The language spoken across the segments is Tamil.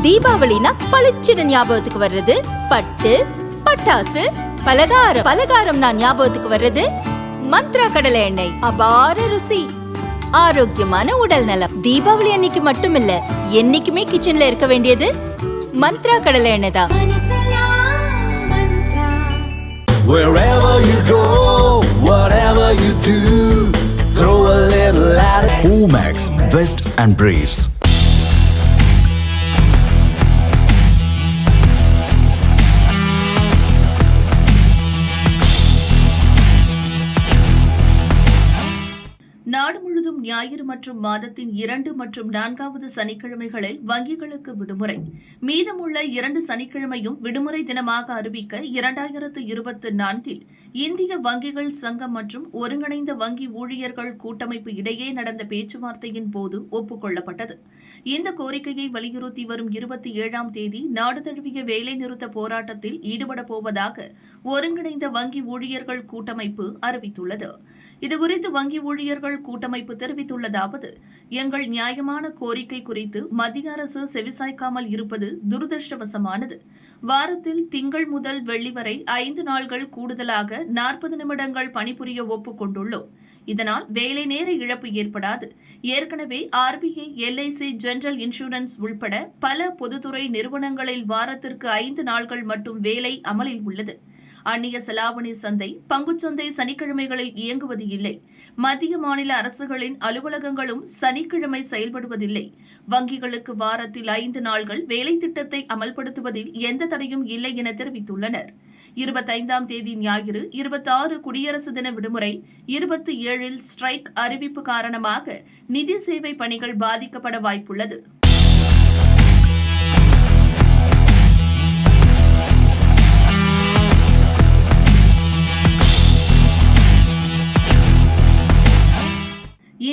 தீபாவளினா பளிச்சுன்னு ஞாபகத்துக்கு வர்றது பட்டு, பட்டாசு, பலகாரம். பலகாரம்னா ஞாபகத்துக்கு வர்றது மந்த்ரா கடலை எண்ணெய். அபார ருசி, ஆரோக்கியமான உடல் நலம். தீபாவளி அன்னைக்கு மட்டும் இல்ல, என்னைக்குமே கிச்சன்ல இருக்க வேண்டியது மந்த்ரா கடலை எண்ணெய் தான். Wherever you go, whatever you do, throw a little at it. Omax, Vest and Briefs. நாடு முழுவதும் ஞாயிறு மற்றும் மாதத்தின் 2 மற்றும் 4வது சனிக்கிழமைகளில் வங்கிகளுக்கு விடுமுறை. மீதமுள்ள 2 சனிக்கிழமையும் விடுமுறை தினமாக அறிவிக்க 2024 இந்திய வங்கிகள் சங்கம் மற்றும் ஒருங்கிணைந்த வங்கி ஊழியர்கள் கூட்டமைப்பு இடையே நடந்த பேச்சுவார்த்தையின் போது ஒப்புக் இந்த கோரிக்கையை வலியுறுத்தி வரும் 27ஆம் தேதி நாடு தழுவிய வேலைநிறுத்த போராட்டத்தில் ஈடுபடப் போவதாக ஒருங்கிணைந்த வங்கி ஊழியர்கள் கூட்டமைப்பு அறிவித்துள்ளது. இதுகுறித்து வங்கி ஊழியர்கள் கூட்டமைப்பு தெரிவித்துள்ளதாவது: எங்கள் நியாயமான கோரிக்கை குறித்து மத்திய அரசு செவிசாய்க்காமல் இருப்பது துரதிருஷ்டவசமானது. வாரத்தில் திங்கள் முதல் வெள்ளி வரை 5 நாள்கள் கூடுதலாக 40 நிமிடங்கள் பணிபுரிய ஒப்புக் கொண்டுள்ளோம். இதனால் வேலை நேர இழப்பு ஏற்படாது. ஏற்கனவே RBI, LIC, ஜெனரல் இன்சூரன்ஸ் உள்பட பல பொதுத்துறை நிறுவனங்களில் வாரத்திற்கு 5 நாள்கள் மட்டும் வேலை அமலில் உள்ளது. அந்நிய செலாவணி சந்தை, பங்குச்சந்தை சனிக்கிழமைகளில் இயங்குவது இல்லை. மத்திய மாநில அரசுகளின் அலுவலகங்களும் சனிக்கிழமை செயல்படுவதில்லை. வங்கிகளுக்கு வாரத்தில் 5 நாள்கள் வேலை திட்டத்தை அமல்படுத்துவதில் எந்த தடையும் இல்லை என தெரிவித்துள்ளனர். 25ஆம் தேதி ஞாயிறு, 26 குடியரசு தின விடுமுறை, 27இல் ஸ்ட்ரைக் அறிவிப்பு காரணமாக நிதி சேவை பணிகள் பாதிக்கப்பட வாய்ப்புள்ளது.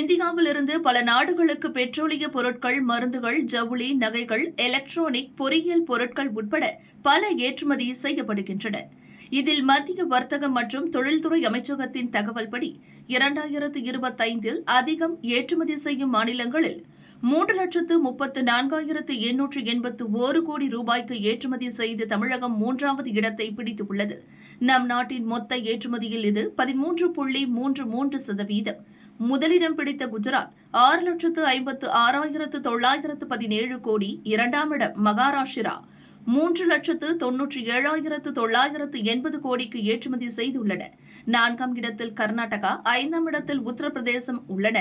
இந்தியாவிலிருந்து பல நாடுகளுக்கு பெட்ரோலிய பொருட்கள், மருந்துகள், ஜவுளி, நகைகள், எலக்ட்ரானிக், பொறியியல் பொருட்கள் உட்பட பல ஏற்றுமதி செய்யப்படுகின்றன. இதில் மத்திய வர்த்தகம் மற்றும் தொழில்துறை அமைச்சகத்தின் தகவல்படி 2025இல் அதிகம் ஏற்றுமதி செய்யும் மாநிலங்களில் 3,34,881 கோடி ரூபாய்க்கு ஏற்றுமதி செய்து தமிழகம் 3வது இடத்தை பிடித்துள்ளது. நம் நாட்டின் மொத்த ஏற்றுமதியில் இது 13.33%. முதலிடம் பிடித்த குஜராத் 6,56,917 கோடி, 2ஆம் இடம் மகாராஷ்டிரா 3,97,980 கோடிக்கு ஏற்றுமதி செய்துள்ளன. 4ஆம் இடத்தில் கர்நாடகா, 5ஆம் இடத்தில் உத்தரப்பிரதேசம் உள்ளன.